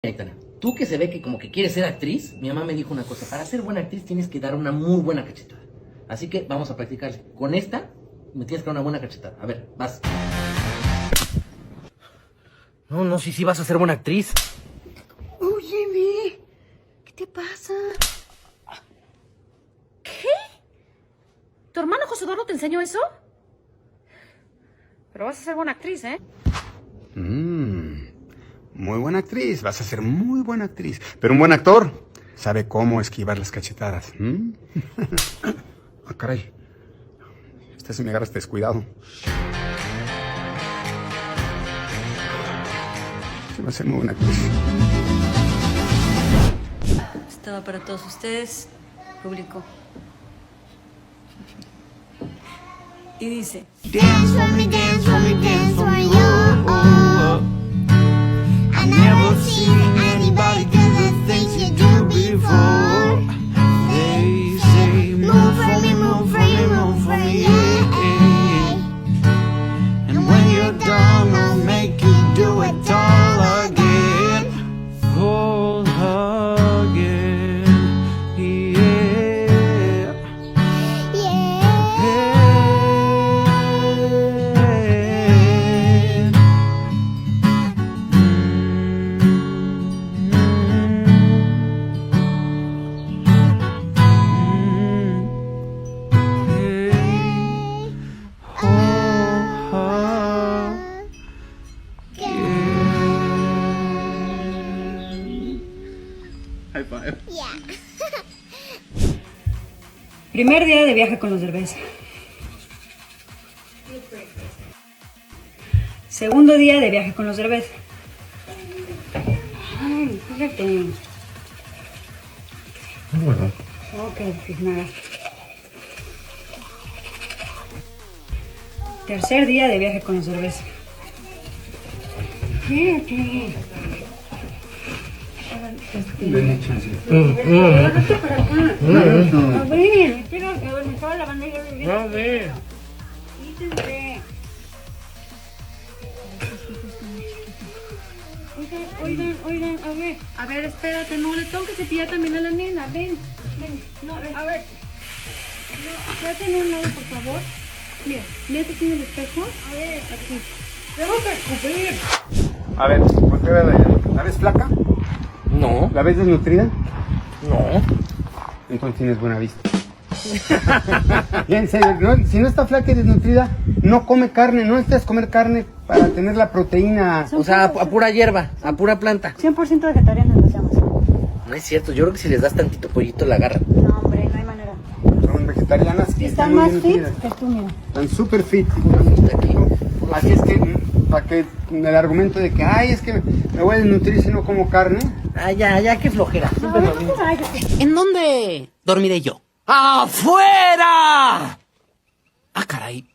Aitana, tú que se ve que como que quieres ser actriz, mi mamá me dijo una cosa, para ser buena actriz tienes que dar una muy buena cachetada. Así que vamos a practicar. Con esta me tienes que dar una buena cachetada. A ver, vas. No, sí vas a ser buena actriz. Óyeme, ¿qué te pasa? ¿Qué? ¿Tu hermano José Eduardo te enseñó eso? Pero vas a ser buena actriz, ¿eh? Muy buena actriz, vas a ser muy buena actriz. Pero un buen actor sabe cómo esquivar las cachetadas. Ah, caray. Esta se me agarra este descuidado. Sí, va a ser muy buena actriz. Estaba para todos ustedes, público. Y dice... Dance for me, dance for me, dance for me, oh. I never seen anybody do the things you do before. They say, move for me, move for me, move for me, yeah. And when you're done, I'll make you do it all again. Whole again, yeah. High five. Primer día de viaje con los Derbez. Segundo día de viaje con los Derbez. Ay, fíjate. Bueno. Ok, pues nada. Tercer día de viaje con los Derbez. Fíjate. Ven, chance. A ver, quiero que me estaba lavando yo. A ver. Quítense. Oigan, a ver, espérate, no le tengo que cepillar también a la nena, ven, no, a ver, no, quédate en un lado, por favor, mira, neta tiene el espejo, a ver, aquí, tengo que escupir. A ver, voltea a verla ya. ¿La ves flaca? No, ¿La ves desnutrida? no. Entonces tienes buena vista. Ya, en serio, si no está flaca y desnutrida, no come carne, no necesitas comer carne para tener la proteína. O sea, a pura hierba, a pura planta. 100% vegetarianas las llamas. No es cierto, yo creo que si les das tantito pollito la agarran. No, hombre, no hay manera. Son vegetarianas y Están muy más bien fit nutridas. que tú, mira. Están súper fit. Está aquí. Así es que, para que el argumento de que, ay, es que me voy a desnutrir si no como carne. Ah, ya, qué flojera. Siempre lo mismo. Ay, ¿En dónde dormiré yo? ¡Afuera! Ah, caray.